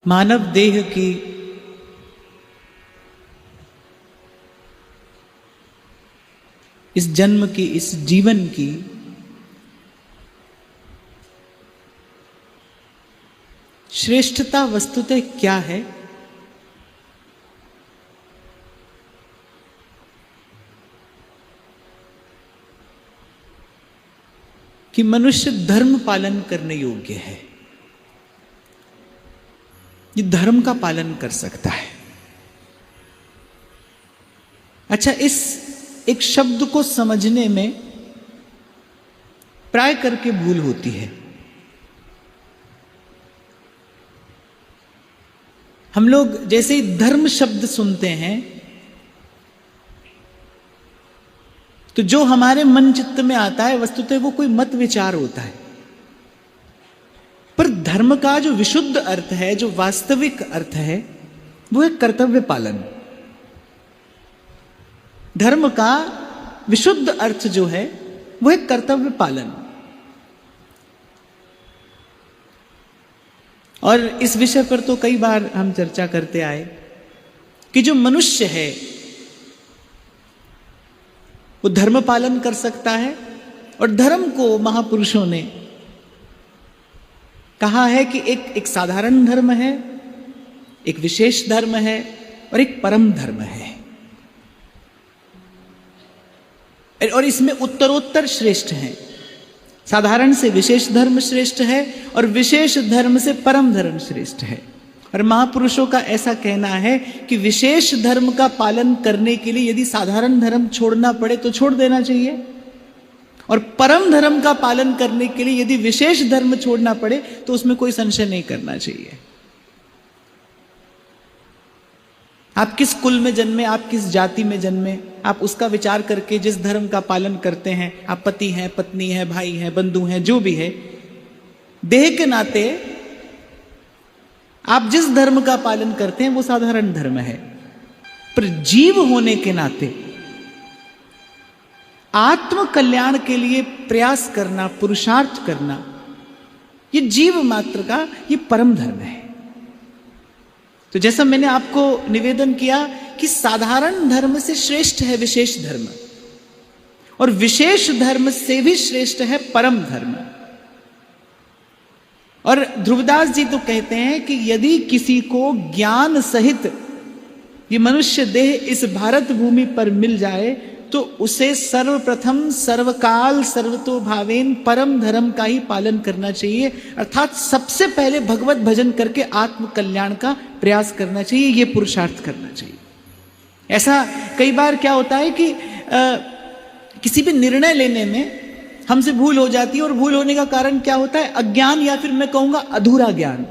मानव देह की इस जन्म की, इस जीवन की श्रेष्ठता वस्तुतः क्या है? कि मनुष्य धर्म पालन करने योग्य है, ये धर्म का पालन कर सकता है। अच्छा, इस एक शब्द को समझने में प्राय करके भूल होती है। हम लोग जैसे ही धर्म शब्द सुनते हैं तो जो हमारे मन चित्त में आता है वस्तुतः वो कोई मत विचार होता है, पर धर्म का जो विशुद्ध अर्थ है, जो वास्तविक अर्थ है, वो है कर्तव्य पालन। धर्म का विशुद्ध अर्थ जो है वो है कर्तव्य पालन। और इस विषय पर तो कई बार हम चर्चा करते आए कि जो मनुष्य है वो धर्म पालन कर सकता है, और धर्म को महापुरुषों ने कहा है कि एक साधारण धर्म है, एक विशेष धर्म है और एक परम धर्म है, और इसमें उत्तरोत्तर श्रेष्ठ है। साधारण से विशेष धर्म श्रेष्ठ है और विशेष धर्म से परम धर्म श्रेष्ठ है। और महापुरुषों का ऐसा कहना है कि विशेष धर्म का पालन करने के लिए यदि साधारण धर्म छोड़ना पड़े तो छोड़ देना चाहिए, और परम धर्म का पालन करने के लिए यदि विशेष धर्म छोड़ना पड़े तो उसमें कोई संशय नहीं करना चाहिए। आप किस कुल में जन्मे, आप किस जाति में जन्मे, आप उसका विचार करके जिस धर्म का पालन करते हैं, आप पति हैं, पत्नी हैं, भाई हैं, बंधु हैं, जो भी है, देह के नाते आप जिस धर्म का पालन करते हैं वो साधारण धर्म है, पर जीव होने के नाते आत्म कल्याण के लिए प्रयास करना, पुरुषार्थ करना, ये जीव मात्र का ये परम धर्म है। तो जैसा मैंने आपको निवेदन किया कि साधारण धर्म से श्रेष्ठ है विशेष धर्म, और विशेष धर्म से भी श्रेष्ठ है परम धर्म। और ध्रुवदास जी तो कहते हैं कि यदि किसी को ज्ञान सहित ये मनुष्य देह इस भारत भूमि पर मिल जाए तो उसे सर्वप्रथम सर्वकाल सर्वतो भावेन परम धर्म का ही पालन करना चाहिए, अर्थात सबसे पहले भगवत भजन करके आत्म कल्याण का प्रयास करना चाहिए, ये पुरुषार्थ करना चाहिए। ऐसा कई बार क्या होता है कि किसी भी निर्णय लेने में हमसे भूल हो जाती है, और भूल होने का कारण क्या होता है? अज्ञान, या फिर मैं कहूंगा अधूरा ज्ञान।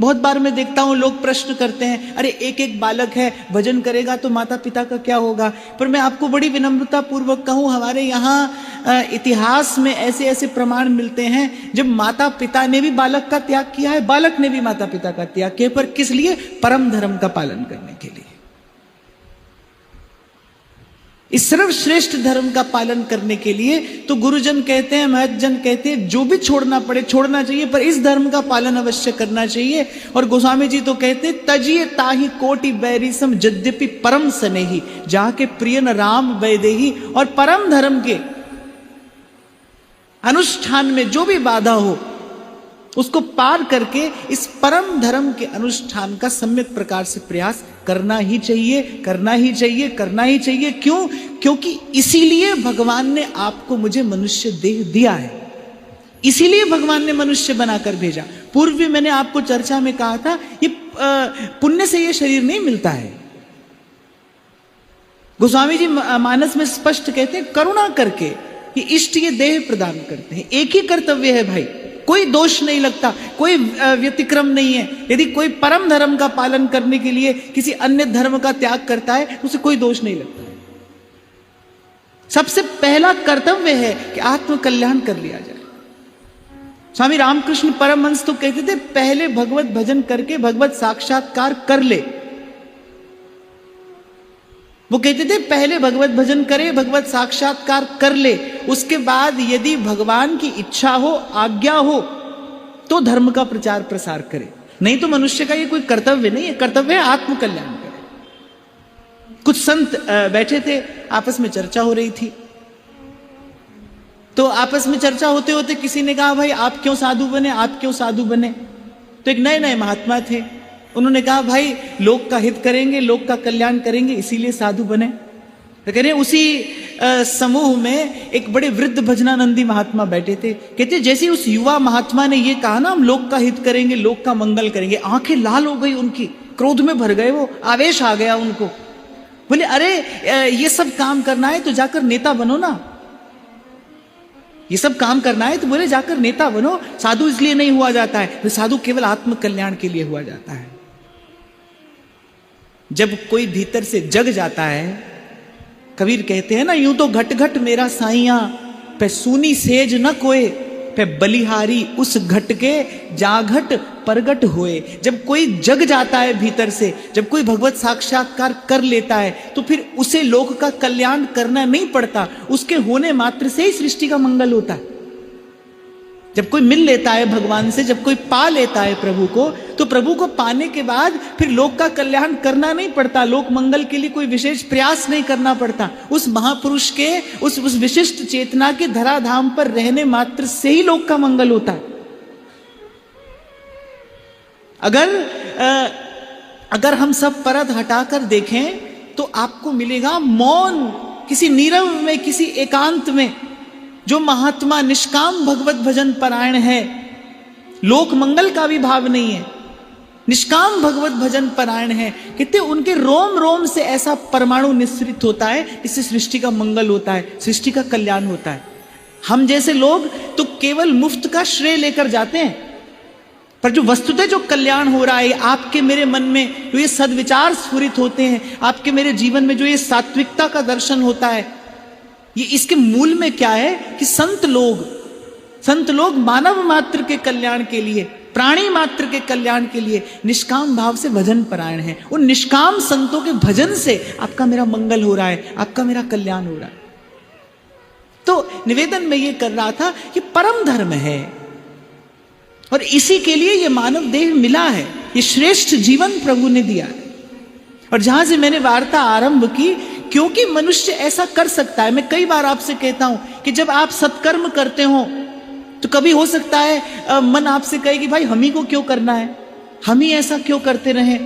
बहुत बार मैं देखता हूं लोग प्रश्न करते हैं, अरे एक एक बालक है, भजन करेगा तो माता पिता का क्या होगा? पर मैं आपको बड़ी विनम्रता पूर्वक कहूं, हमारे यहाँ इतिहास में ऐसे ऐसे प्रमाण मिलते हैं जब माता पिता ने भी बालक का त्याग किया है, बालक ने भी माता पिता का त्याग किया, पर किस लिए? परम धर्म का पालन करने के लिए। इस सर्वश्रेष्ठ धर्म का पालन करने के लिए तो गुरुजन कहते हैं, महतजन कहते हैं, जो भी छोड़ना पड़े छोड़ना चाहिए, पर इस धर्म का पालन अवश्य करना चाहिए। और गोस्वामी जी तो कहते हैं, तजिए ताहि कोटि बैरिसम यद्यपि परम सनेही, जाके प्रिय न राम वैदेही। और परम धर्म के अनुष्ठान में जो भी बाधा हो उसको पार करके इस परम धर्म के अनुष्ठान का सम्यक प्रकार से प्रयास करना ही चाहिए, करना ही चाहिए, करना ही चाहिए। क्यों? क्योंकि इसीलिए भगवान ने आपको मुझे मनुष्य देह दिया है, इसीलिए भगवान ने मनुष्य बनाकर भेजा। पूर्व भी मैंने आपको चर्चा में कहा था, ये पुण्य से ये शरीर नहीं मिलता है। गोस्वामी जी मानस में स्पष्ट कहते हैं, करुणा करके ये इष्ट ये देह प्रदान करते हैं। एक ही कर्तव्य है भाई, कोई दोष नहीं लगता, कोई व्यतिक्रम नहीं है। यदि कोई परम धर्म का पालन करने के लिए किसी अन्य धर्म का त्याग करता है उसे कोई दोष नहीं लगता है। सबसे पहला कर्तव्य है कि आत्म कल्याण कर लिया जाए। स्वामी रामकृष्ण परमहंस तो कहते थे, पहले भगवत भजन करके भगवत साक्षात्कार कर ले। वो कहते थे पहले भगवत भजन करे, भगवत साक्षात्कार कर ले, उसके बाद यदि भगवान की इच्छा हो, आज्ञा हो, तो धर्म का प्रचार प्रसार करे। नहीं तो मनुष्य का ये कोई कर्तव्य नहीं है, कर्तव्य है आत्मकल्याण का। कुछ संत बैठे थे, आपस में चर्चा हो रही थी। तो आपस में चर्चा होते होते किसी ने कहा, भाई आप क्यों साधु बने, आप क्यों साधु बने? तो एक नए नए महात्मा थे, उन्होंने कहा भाई लोक का हित करेंगे, लोक का कल्याण करेंगे, इसीलिए साधु बने। तो कह रहे उसी समूह में एक बड़े वृद्ध भजनानंदी महात्मा बैठे थे। कहते जैसे उस युवा महात्मा ने ये कहा ना, हम लोक का हित करेंगे, लोक का मंगल करेंगे, आंखें लाल हो गई उनकी, क्रोध में भर गए, वो आवेश आ गया उनको। बोले अरे ये सब काम करना है तो जाकर नेता बनो ना, ये सब काम करना है तो बोले जाकर नेता बनो। साधु इसलिए नहीं हुआ जाता है, तो साधु केवल आत्म कल्याण के लिए हुआ जाता है। जब कोई भीतर से जग जाता है, कबीर कहते हैं ना, यूं तो घट घट मेरा साइया, पे सूनी सेज न कोय, पे बलिहारी उस घट के जाघट परगट होए। जब कोई जग जाता है भीतर से, जब कोई भगवत साक्षात्कार कर लेता है, तो फिर उसे लोक का कल्याण करना नहीं पड़ता, उसके होने मात्र से ही सृष्टि का मंगल होता है। जब कोई मिल लेता है भगवान से, जब कोई पा लेता है प्रभु को, तो प्रभु को पाने के बाद फिर लोक का कल्याण करना नहीं पड़ता, लोक मंगल के लिए कोई विशेष प्रयास नहीं करना पड़ता। उस महापुरुष के उस विशिष्ट चेतना के धराधाम पर रहने मात्र से ही लोक का मंगल होता है। अगर हम सब परत हटाकर देखें तो आपको मिलेगा मौन, किसी नीरव में, किसी एकांत में जो महात्मा निष्काम भगवत भजन परायण है, लोक मंगल का भी भाव नहीं है, निष्काम भगवत भजन परायण है, कहते उनके रोम रोम से ऐसा परमाणु निस्सृत होता है, इससे सृष्टि का मंगल होता है, सृष्टि का कल्याण होता है। हम जैसे लोग तो केवल मुफ्त का श्रेय लेकर जाते हैं, पर जो वस्तुतः जो कल्याण हो रहा है, आपके मेरे मन में जो ये सद्विचार स्फुरित होते हैं, आपके मेरे जीवन में जो ये सात्विकता का दर्शन होता है, ये इसके मूल में क्या है कि संत लोग मानव मात्र के कल्याण के लिए, प्राणी मात्र के कल्याण के लिए निष्काम भाव से भजन परायण है। उन निष्काम संतों के भजन से आपका मेरा मंगल हो रहा है, आपका मेरा कल्याण हो रहा है। तो निवेदन में ये कर रहा था कि परम धर्म है और इसी के लिए ये मानव देह मिला है, ये श्रेष्ठ जीवन प्रभु ने दिया है। और जहां से मैंने वार्ता आरंभ की, क्योंकि मनुष्य ऐसा कर सकता है। मैं कई बार आपसे कहता हूं कि जब आप सत्कर्म करते हो तो कभी हो सकता है मन आपसे कहे कि भाई हम ही को क्यों करना है, हम ही ऐसा क्यों करते रहे,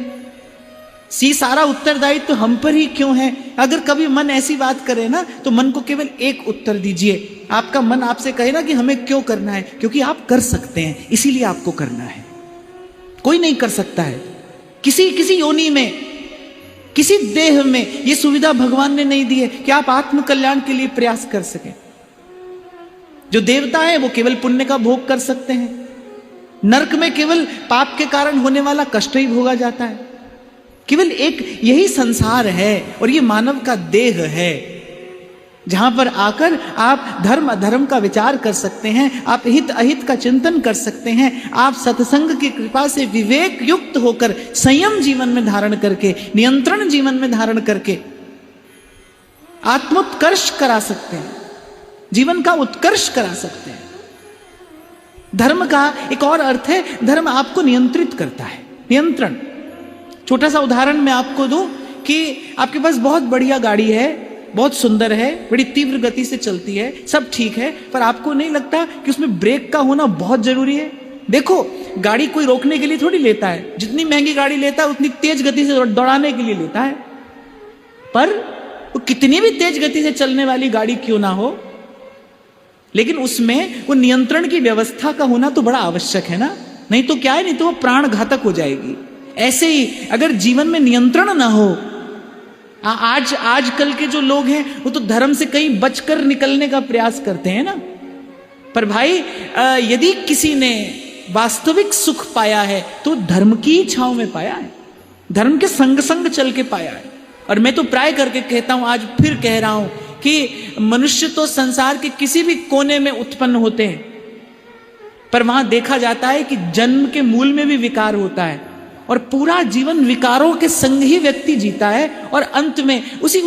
सारा उत्तरदायित्व तो हम पर ही क्यों है। अगर कभी मन ऐसी बात करे ना, तो मन को केवल एक उत्तर दीजिए। आपका मन आपसे कहे ना कि हमें क्यों करना है, क्योंकि आप कर सकते हैं, इसीलिए आपको करना है। कोई नहीं कर सकता है। किसी योनि में, किसी देह में ये सुविधा भगवान ने नहीं दी है कि आप आत्म कल्याण के लिए प्रयास कर सकें। जो देवता है वो केवल पुण्य का भोग कर सकते हैं। नरक में केवल पाप के कारण होने वाला कष्ट ही भोगा जाता है। केवल एक यही संसार है और ये मानव का देह है, जहां पर आकर आप धर्म अधर्म का विचार कर सकते हैं, आप हित अहित का चिंतन कर सकते हैं, आप सत्संग की कृपा से विवेक युक्त होकर संयम जीवन में धारण करके, नियंत्रण जीवन में धारण करके आत्मोत्कर्ष करा सकते हैं, जीवन का उत्कर्ष करा सकते हैं। धर्म का एक और अर्थ है, धर्म आपको नियंत्रित करता है। नियंत्रण, छोटा सा उदाहरण मैं आपको दूं कि आपके पास बहुत बढ़िया गाड़ी है, बहुत सुंदर है, बड़ी तीव्र गति से चलती है, सब ठीक है, पर आपको नहीं लगता कि उसमें ब्रेक का होना बहुत जरूरी है? देखो, गाड़ी कोई रोकने के लिए थोड़ी लेता है, जितनी महंगी गाड़ी लेता है उतनी तेज गति से दौड़ाने के लिए लेता है। पर वो कितनी भी तेज गति से चलने वाली गाड़ी क्यों ना हो, लेकिन उसमें वो नियंत्रण की व्यवस्था का होना तो बड़ा आवश्यक है ना। नहीं तो क्या है, नहीं तो वो प्राण घातक हो जाएगी। ऐसे ही अगर जीवन में नियंत्रण ना हो, आजकल के जो लोग हैं वो तो धर्म से कहीं बचकर निकलने का प्रयास करते हैं ना। पर भाई यदि किसी ने वास्तविक सुख पाया है तो धर्म की छांव में पाया है, धर्म के संग संग चल के पाया है। और मैं तो प्राय करके कहता हूं, आज फिर कह रहा हूं कि मनुष्य तो संसार के किसी भी कोने में उत्पन्न होते हैं, पर वहां देखा जाता है कि जन्म के मूल में भी विकार होता है और पूरा जीवन विकारों के संग ही व्यक्ति जीता है और अंत में उसी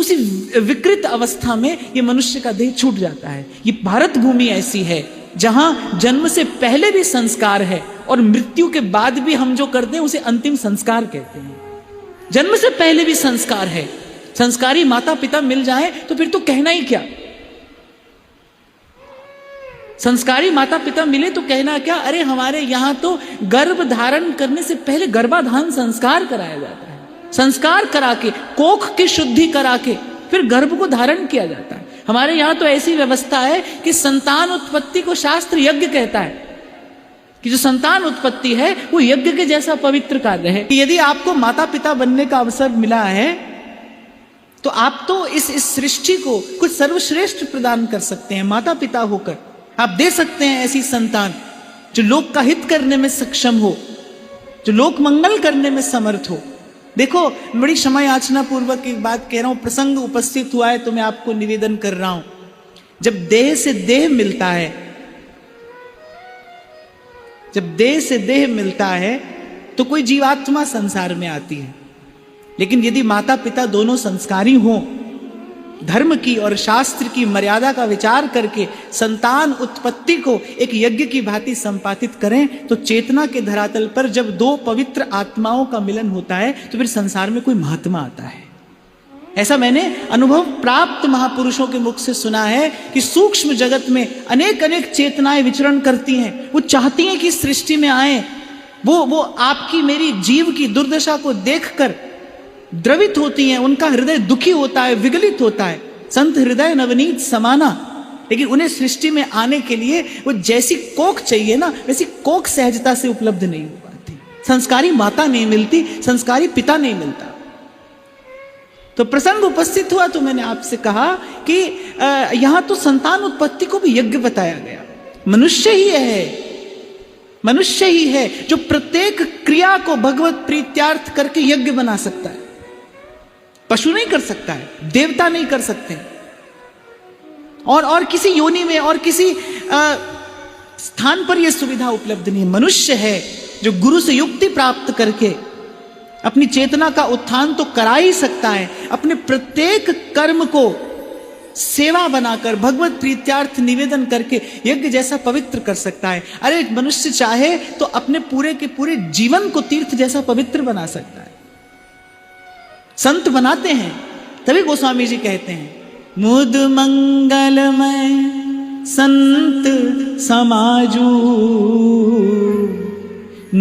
विकृत अवस्था में ये मनुष्य का देह छूट जाता है। ये भारत भूमि ऐसी है जहां जन्म से पहले भी संस्कार है और मृत्यु के बाद भी हम जो करते हैं उसे अंतिम संस्कार कहते हैं। जन्म से पहले भी संस्कार है। संस्कारी माता पिता मिल जाए तो फिर तो कहना ही क्या। संस्कारी माता पिता मिले तो कहना क्या। अरे हमारे यहां तो गर्भ धारण करने से पहले गर्भाधान संस्कार कराया जाता है। संस्कार करा के, कोख की शुद्धि करा के फिर गर्भ को धारण किया जाता है। हमारे यहां तो ऐसी व्यवस्था है कि संतान उत्पत्ति को शास्त्र यज्ञ कहता है, कि जो संतान उत्पत्ति है वो यज्ञ के जैसा पवित्र कार्य है। यदि आपको माता पिता बनने का अवसर मिला है तो आप तो इस सृष्टि को कुछ सर्वश्रेष्ठ प्रदान कर सकते हैं। माता पिता होकर आप दे सकते हैं ऐसी संतान जो लोक का हित करने में सक्षम हो, जो लोक मंगल करने में समर्थ हो। देखो, बड़ी क्षमा याचना पूर्वक एक बात कह रहा हूं, प्रसंग उपस्थित हुआ है तो मैं आपको निवेदन कर रहा हूं। जब देह से देह मिलता है, जब देह से देह मिलता है तो कोई जीवात्मा संसार में आती है। लेकिन यदि माता पिता दोनों संस्कारी हों, धर्म की और शास्त्र की मर्यादा का विचार करके संतान उत्पत्ति को एक यज्ञ की भांति संपादित करें, तो चेतना के धरातल पर जब दो पवित्र आत्माओं का मिलन होता है तो फिर संसार में कोई महात्मा आता है। ऐसा मैंने अनुभव प्राप्त महापुरुषों के मुख से सुना है कि सूक्ष्म जगत में अनेक अनेक चेतनाएं विचरण करती हैं। वो चाहती हैं कि सृष्टि में आए। वो आपकी मेरी जीव की दुर्दशा को देखकर द्रवित होती हैं। उनका हृदय दुखी होता है, विगलित होता है। संत हृदय नवनीत समाना। लेकिन उन्हें सृष्टि में आने के लिए वो जैसी कोख चाहिए ना, वैसी कोख सहजता से उपलब्ध नहीं हो पाती। संस्कारी माता नहीं मिलती, संस्कारी पिता नहीं मिलता। तो प्रसंग उपस्थित हुआ तो मैंने आपसे कहा कि यहां तो संतान उत्पत्ति को भी यज्ञ बताया गया। मनुष्य ही है, मनुष्य ही है जो प्रत्येक क्रिया को भगवत प्रीत्यार्थ करके यज्ञ बना सकता है। पशु नहीं कर सकता है, देवता नहीं कर सकते, और किसी योनि में और किसी स्थान पर यह सुविधा उपलब्ध नहीं है। मनुष्य है जो गुरु से युक्ति प्राप्त करके अपनी चेतना का उत्थान तो करा ही सकता है, अपने प्रत्येक कर्म को सेवा बनाकर भगवत प्रीत्यार्थ निवेदन करके यज्ञ जैसा पवित्र कर सकता है। अरे मनुष्य चाहे तो अपने पूरे के पूरे जीवन को तीर्थ जैसा पवित्र बना सकता है। संत बनाते हैं, तभी गोस्वामी जी कहते हैं, मुद मंगलमय संत समाजू,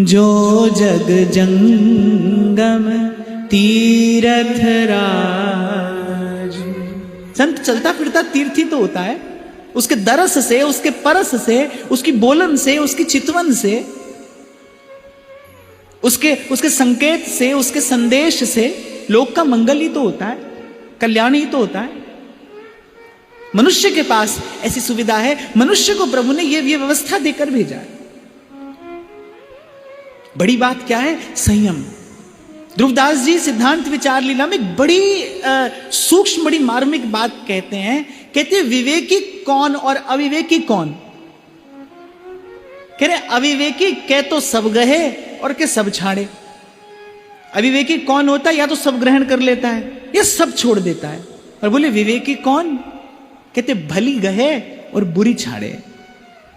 जो जग जंगम तीरथ राजू। संत चलता फिरता तीर्थ ही तो होता है। उसके दरस से, उसके परस से, उसकी बोलन से, उसकी चितवन से, उसके संकेत से, उसके संदेश से लोक का मंगल ही तो होता है, कल्याण ही तो होता है। मनुष्य के पास ऐसी सुविधा है। मनुष्य को प्रभु ने ये व्यवस्था देकर भेजा है। बड़ी बात क्या है? संयम। ध्रुवदास जी सिद्धांत विचार लीला में बड़ी सूक्ष्म, बड़ी मार्मिक बात कहते हैं। कहते हैं विवेकी कौन और अविवेकी कौन? कह रहे अविवेकी कह तो सब गहे और के सब छाड़े। अविवेकी कौन होता है? या तो सब ग्रहण कर लेता है या सब छोड़ देता है। और बोले विवेकी कौन? कहते भली गहे और बुरी छाड़े।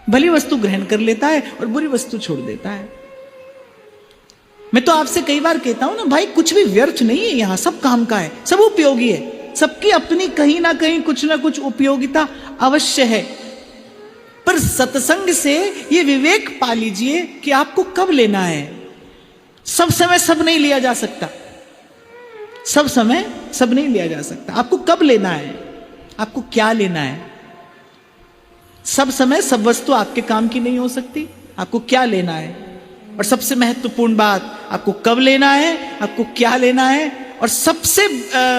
भली वस्तु ग्रहण कर लेता है और बुरी वस्तु छोड़ देता है। मैं तो आपसे कई बार कहता हूं ना भाई, कुछ भी व्यर्थ नहीं है, यहां सब काम का है, सब उपयोगी है। सबकी अपनी कहीं ना कहीं कुछ ना कुछ उपयोगिता अवश्य है। पर सत्संग से ये विवेक पा लीजिए कि आपको कब लेना है। सब समय सब नहीं लिया जा सकता, सब समय सब नहीं लिया जा सकता। आपको कब लेना है, आपको क्या लेना है। सब समय सब वस्तु आपके काम की नहीं हो सकती। आपको क्या लेना है, और सबसे महत्वपूर्ण बात, आपको कब लेना है, आपको क्या लेना है, और सबसे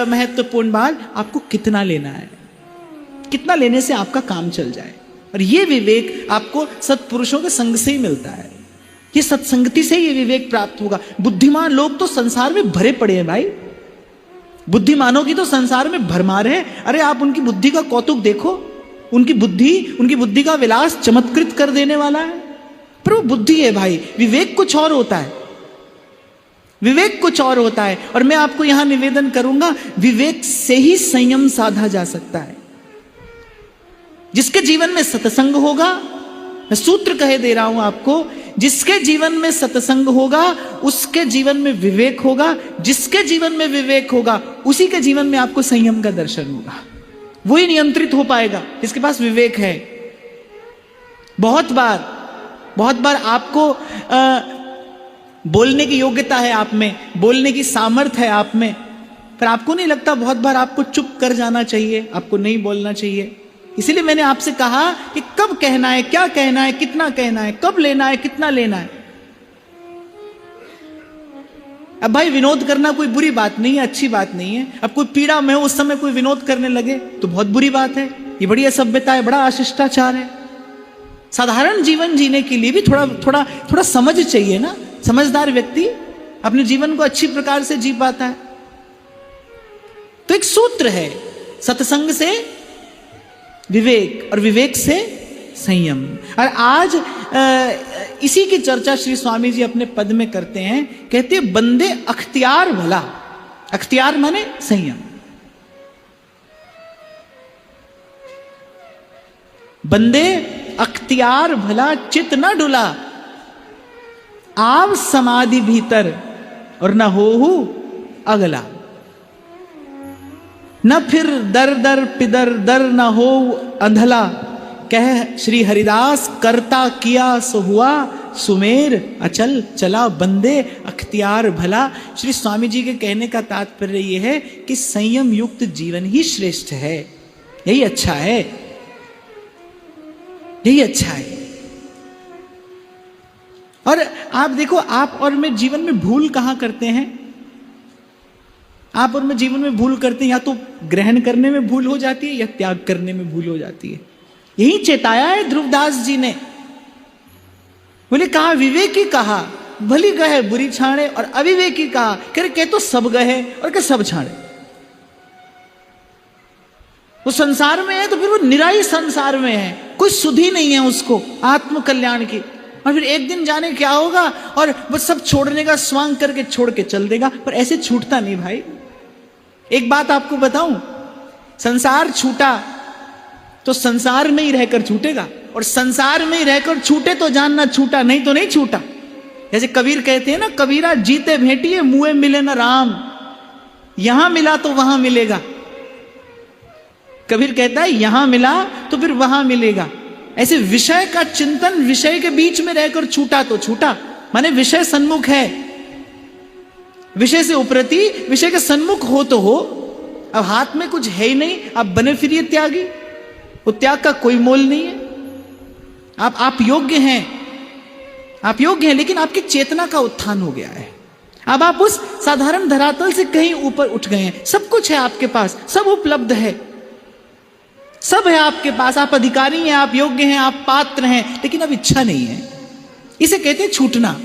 महत्वपूर्ण बात, आपको कितना लेना है। कितना लेने से आपका काम चल जाए। और ये विवेक आपको सत्पुरुषों के संग से ही मिलता है। ये सत्संगति से ये विवेक प्राप्त होगा। बुद्धिमान लोग तो संसार में भरे पड़े हैं भाई। बुद्धिमानों की तो संसार में भरमार है। अरे आप उनकी बुद्धि का कौतुक देखो। उनकी बुद्धि का विलास चमत्कृत कर देने वाला है। पर वो बुद्धि है भाई, विवेक कुछ और होता है। विवेक कुछ और होता है। और मैं आपको यहां निवेदन करूंगा, विवेक से ही संयम साधा जा सकता है। जिसके जीवन में सत्संग होगा, मैं सूत्र कहे दे रहा हूं आपको, जिसके जीवन में सत्संग होगा उसके जीवन में विवेक होगा, जिसके जीवन में विवेक होगा उसी के जीवन में आपको संयम का दर्शन होगा। वही नियंत्रित हो पाएगा जिसके पास विवेक है। बहुत बार आपको बोलने की योग्यता है आप में, बोलने की सामर्थ्य है आप में, पर आपको नहीं लगता बहुत बार आपको चुप कर जाना चाहिए, आपको नहीं बोलना चाहिए। इसीलिए मैंने आपसे कहा कि कब कहना है, क्या कहना है, कितना कहना है, कब लेना है, कितना लेना है। अब भाई विनोद करना कोई बुरी बात नहीं है, अच्छी बात नहीं है। अब कोई पीड़ा में हो उस समय कोई विनोद करने लगे तो बहुत बुरी बात है। ये बड़ी असभ्यता है, बड़ा अशिष्टाचार है। साधारण जीवन जीने के लिए भी थोड़ा समझ चाहिए ना। समझदार व्यक्ति अपने जीवन को अच्छी प्रकार से जी पाता है। तो एक सूत्र है, सत्संग से विवेक और विवेक से संयम। और आज इसी की चर्चा श्री स्वामी जी अपने पद में करते हैं। कहते हैं बंदे अख्तियार भला, अख्तियार माने संयम। बंदे अख्तियार भला चित न डुला, आव समाधि भीतर और न होहु अगला। न फिर दर दर पिदर दर न हो अंधला, कह श्री हरिदास करता किया सो हुआ सुमेर अचल चला। बंदे अख्तियार भला। श्री स्वामी जी के कहने का तात्पर्य यह है कि संयम युक्त जीवन ही श्रेष्ठ है, यही अच्छा है, यही अच्छा है। और आप देखो, आप और मैं जीवन में भूल कहां करते हैं? आप और मैं जीवन में भूल करते हैं, या तो ग्रहण करने में भूल हो जाती है या त्याग करने में भूल हो जाती है। यही चेताया है ध्रुवदास जी ने। बोले कहा विवेकी कहा भली गहे बुरी छाड़े, और अविवेकी कहा कह तो सब गहे और कह सब छाड़े। वो संसार में है तो फिर वो निराई संसार में है, कोई सुधि नहीं है उसको आत्म कल्याण की। और फिर एक दिन जाने क्या होगा, और वो सब छोड़ने का स्वांग करके छोड़ के चल देगा। पर ऐसे छूटता नहीं भाई। एक बात आपको बताऊं, संसार छूटा तो संसार में ही रहकर छूटेगा, और संसार में ही रहकर छूटे तो जानना छूटा, नहीं तो नहीं छूटा। जैसे कबीर कहते हैं ना, कबीरा जीते भेंटिए मुए मिले न राम, यहां मिला तो वहां मिलेगा। कबीर कहता है यहां मिला तो फिर वहां मिलेगा। ऐसे विषय का चिंतन, विषय के बीच में रहकर छूटा तो छूटा, माने विषय सन्मुख है, विषय से उपरति विषय के सन्मुख हो तो हो। अब हाथ में कुछ है ही नहीं, आप बने फिरिए त्यागी, वो त्याग का कोई मोल नहीं है। आप योग्य हैं, आप योग्य हैं, लेकिन आपकी चेतना का उत्थान हो गया है। अब आप उस साधारण धरातल से कहीं ऊपर उठ गए हैं। सब कुछ है आपके पास, सब उपलब्ध है, सब है आपके पास। आप अधिकारी हैं, आप योग्य हैं, आप पात्र हैं, लेकिन अब इच्छा नहीं है। इसे कहते हैं छूटना।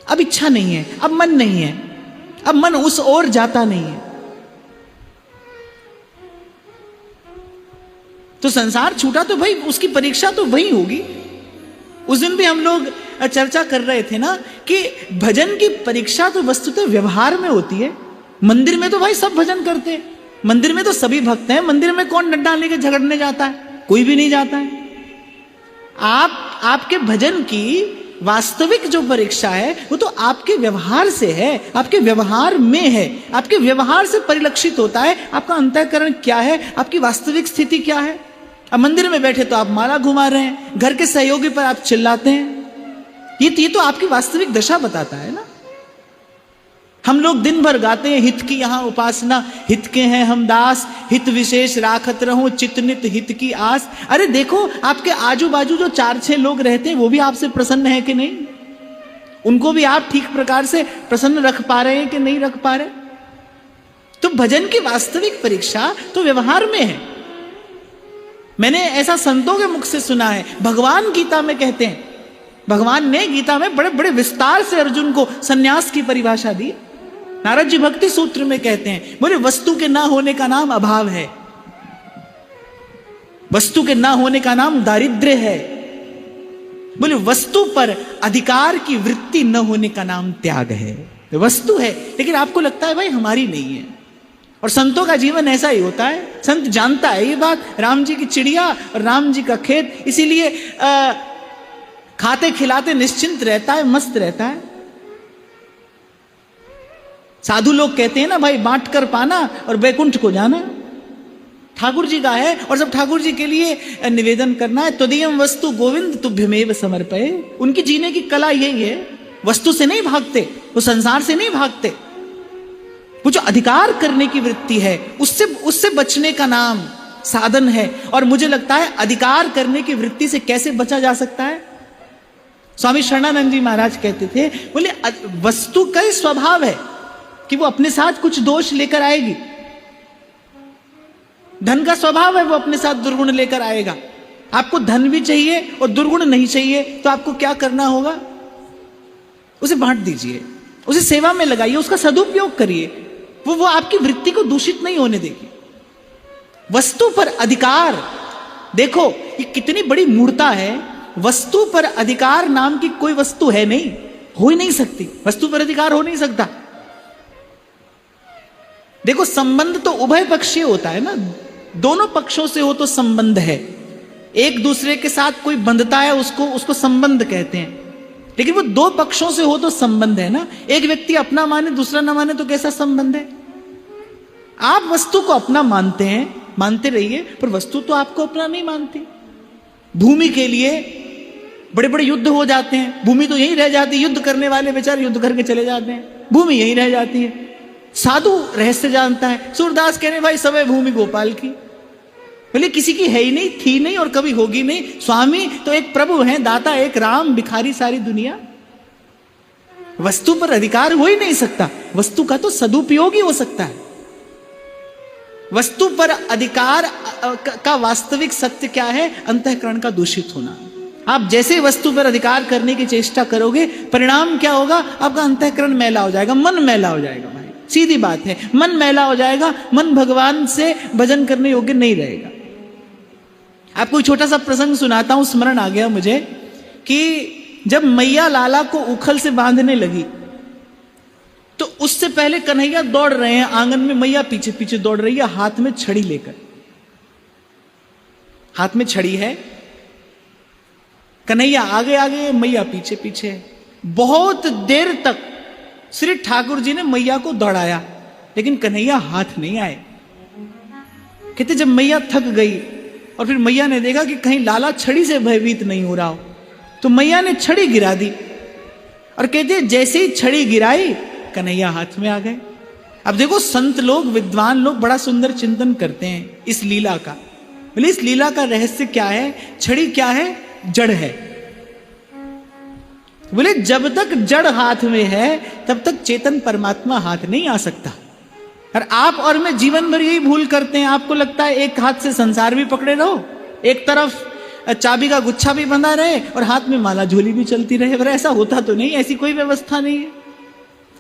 अब इच्छा नहीं है, अब मन नहीं है, अब मन उस ओर जाता नहीं है। तो संसार छूटा तो भाई उसकी परीक्षा तो वही होगी। उस दिन भी हम लोग चर्चा कर रहे थे ना कि भजन की परीक्षा तो वस्तुतः व्यवहार में होती है। मंदिर में तो भाई सब भजन करते हैं, मंदिर में तो सभी भक्त हैं। मंदिर में कौन डंडा लेके झगड़ने जाता है? कोई भी नहीं जाता है। आपके भजन की वास्तविक जो परीक्षा है वो तो आपके व्यवहार से है, आपके व्यवहार में है, आपके व्यवहार से परिलक्षित होता है आपका अंतःकरण क्या है, आपकी वास्तविक स्थिति क्या है। अब मंदिर में बैठे तो आप माला घुमा रहे हैं, घर के सहयोगी पर आप चिल्लाते हैं, ये तो आपकी वास्तविक दशा बताता है ना। हम लोग दिन भर गाते हैं हित की यहाँ उपासना, हित के हैं हम दास, हित विशेष राखत रहो चितनित हित की आस। अरे देखो आपके आजू बाजू जो 4-6 लोग रहते हैं वो भी आपसे प्रसन्न है कि नहीं, उनको भी आप ठीक प्रकार से प्रसन्न रख पा रहे हैं कि नहीं रख पा रहे। तो भजन की वास्तविक परीक्षा तो व्यवहार में है। मैंने ऐसा संतों के मुख से सुना है। भगवान गीता में कहते हैं, भगवान ने गीता में बड़े बड़े विस्तार से अर्जुन को सन्यास की परिभाषा दी। नारद जी भक्ति सूत्र में कहते हैं, बोले वस्तु के ना होने का नाम अभाव है, वस्तु के ना होने का नाम दारिद्र्य है, बोले वस्तु पर अधिकार की वृत्ति न होने का नाम त्याग है। वस्तु है लेकिन आपको लगता है भाई हमारी नहीं है। और संतों का जीवन ऐसा ही होता है। संत जानता है ये बात, राम जी की चिड़िया और राम जी का खेत। इसीलिए खाते खिलाते निश्चिंत रहता है, मस्त रहता है। साधु लोग कहते हैं ना भाई, बांट कर पाना और बैकुंठ को जाना। ठाकुर जी का है, और जब ठाकुर जी के लिए निवेदन करना है, त्वदीयम वस्तु गोविंद तुभ्यमेव समर्पये। उनकी जीने की कला यही है, वस्तु से नहीं भागते, वो संसार से नहीं भागते, वो जो अधिकार करने की वृत्ति है उससे बचने का नाम साधन है। और मुझे लगता है अधिकार करने की वृत्ति से कैसे बचा जा सकता है। स्वामी शरणानंद जी महाराज कहते थे, बोले वस्तु का ही स्वभाव है कि वो अपने साथ कुछ दोष लेकर आएगी। धन का स्वभाव है वो अपने साथ दुर्गुण लेकर आएगा। आपको धन भी चाहिए और दुर्गुण नहीं चाहिए, तो आपको क्या करना होगा? उसे बांट दीजिए, उसे सेवा में लगाइए, उसका सदुपयोग करिए। वो आपकी वृत्ति को दूषित नहीं होने देगी। वस्तु पर अधिकार, देखो ये कितनी बड़ी मूर्ता है। वस्तु पर अधिकार नाम की कोई वस्तु है नहीं, हो ही नहीं सकती। वस्तु पर अधिकार हो नहीं सकता। देखो संबंध तो उभय पक्षीय होता है ना, दोनों पक्षों से हो तो संबंध है। एक दूसरे के साथ कोई बंधता है, उसको संबंध कहते हैं। लेकिन वो दो पक्षों से हो तो संबंध है ना। एक व्यक्ति अपना माने दूसरा ना माने तो कैसा संबंध है? आप वस्तु को अपना मानते हैं, मानते रहिए, पर वस्तु तो आपको अपना नहीं मानती। भूमि के लिए बड़े बड़े युद्ध हो जाते हैं, भूमि तो यहीं रह जाती है। युद्ध करने वाले बेचारे युद्ध करके चले जाते हैं, भूमि यहीं रह जाती है। साधु रहस्य जानता है। सूरदास कहने भाई सब भूमि गोपाल की, बोले किसी की है ही नहीं, थी नहीं और कभी होगी नहीं। स्वामी तो एक प्रभु हैं, दाता एक राम, भिखारी सारी दुनिया। वस्तु पर अधिकार हो ही नहीं सकता, वस्तु का तो सदुपयोग ही हो सकता है। वस्तु पर अधिकार का वास्तविक सत्य क्या है? अंतःकरण का दूषित होना। आप जैसे वस्तु पर अधिकार करने की चेष्टा करोगे, परिणाम क्या होगा? आपका अंतःकरण मैला हो जाएगा, मन मैला हो जाएगा। भाई सीधी बात है, मन मैला हो जाएगा, मन भगवान से भजन करने योग्य नहीं रहेगा। आपको छोटा सा प्रसंग सुनाता हूं, स्मरण आ गया मुझे कि जब मैया लाला को उखल से बांधने लगी तो उससे पहले कन्हैया दौड़ रहे हैं आंगन में, मैया पीछे पीछे दौड़ रही है हाथ में छड़ी लेकर। हाथ में छड़ी है, कन्हैया आगे आगे, मैया पीछे पीछे। बहुत देर तक श्री ठाकुर जी ने मैया को दौड़ाया, लेकिन कन्हैया हाथ नहीं आए। कहते जब मैया थक गई और फिर मैया ने देखा कि कहीं लाला छड़ी से भयभीत नहीं हो रहा हो, तो मैया ने छड़ी गिरा दी। और कहते जैसे ही छड़ी गिराई, कन्हैया हाथ में आ गए। अब देखो संत लोग, विद्वान लोग बड़ा सुंदर चिंतन करते हैं इस लीला का। बोले इस लीला का रहस्य क्या है? छड़ी क्या है? जड़ है। बोले जब तक जड़ हाथ में है तब तक चेतन परमात्मा हाथ नहीं आ सकता। और आप और मैं जीवन भर यही भूल करते हैं। आपको लगता है एक हाथ से संसार भी पकड़े रहो, एक तरफ चाबी का गुच्छा भी बंधा रहे और हाथ में माला झोली भी चलती रहे। पर ऐसा होता तो नहीं, ऐसी कोई व्यवस्था नहीं है।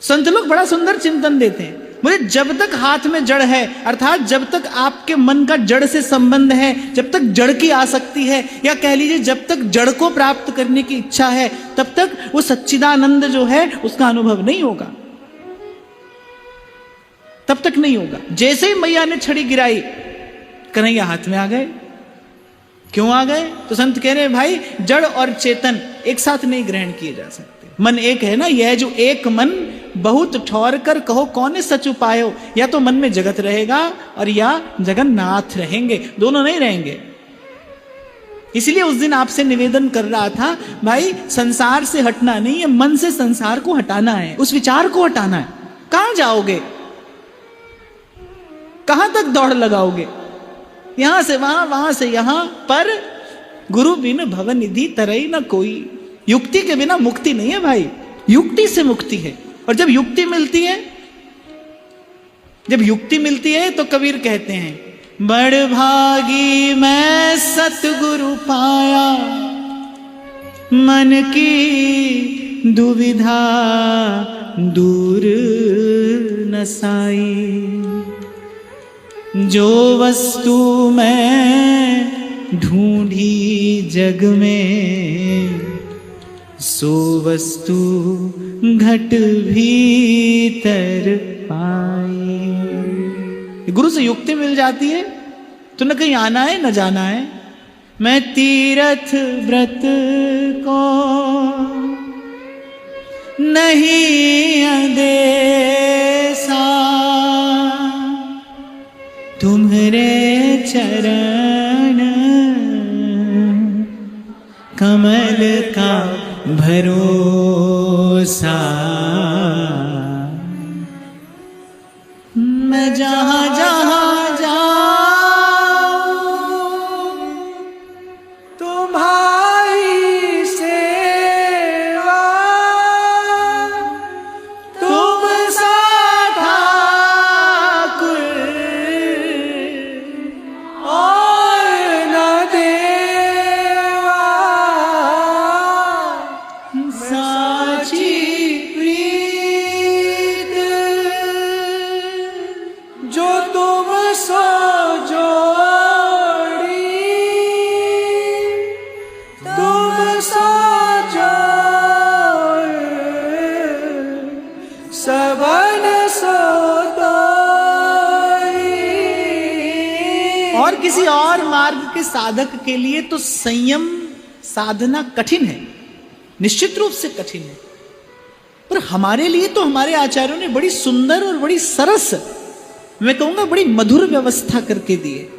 संत लोग बड़ा सुंदर चिंतन देते हैं। मुझे जब तक हाथ में जड़ है, अर्थात जब तक आपके मन का जड़ से संबंध है, जब तक जड़ की आसक्ति है, या कह लीजिए जब तक जड़ को प्राप्त करने की इच्छा है, तब तक वो सच्चिदानंद जो है उसका अनुभव नहीं होगा, तब तक नहीं होगा। जैसे ही मैया ने छड़ी गिराई, कन्हैया हाथ में आ गए। क्यों आ गए? तो संत कह रहे हैं भाई जड़ और चेतन एक साथ नहीं ग्रहण किए जा सकते। मन एक है ना, यह जो एक मन बहुत ठौर कर कहो कौन सच उपायो। या तो मन में जगत रहेगा और या जगन्नाथ रहेंगे, दोनों नहीं रहेंगे। इसलिए उस दिन आपसे निवेदन कर रहा था, भाई संसार से हटना नहीं है, मन से संसार को हटाना है, उस विचार को हटाना है। कहां जाओगे? कहां तक दौड़ लगाओगे? यहां से वहां, वहां से यहां। पर गुरु बिन भव निधि तरई न कोई। युक्ति के बिना मुक्ति नहीं है भाई, युक्ति से मुक्ति है। और जब युक्ति मिलती है, जब युक्ति मिलती है तो कबीर कहते हैं बड़ भागी मैं सतगुरु पाया, मन की दुविधा दूर न साई। जो वस्तु मैं ढूंढी जग में, सो वस्तु घट भीतर पाई। गुरु से युक्ति मिल जाती है तो न कहीं आना है न जाना है। मैं तीरथ व्रत को नहीं अंदेसा, तुम्हारे चरण कमल का भरोसा। मैं जहाँ जहाँ जाऊं तुम्हारी सेवा, तुम सा ठाकुर और न देवा। साची प्रीत जो तुम सो जोड़ी, तुम सो जोड़ सबन सो तोरी। और किसी और मार्ग के साधक के लिए तो संयम साधना कठिन है, निश्चित रूप से कठिन है, पर हमारे लिए तो हमारे आचार्यों ने बड़ी सुंदर और बड़ी सरस, मैं कहूंगा बड़ी मधुर व्यवस्था करके दी है।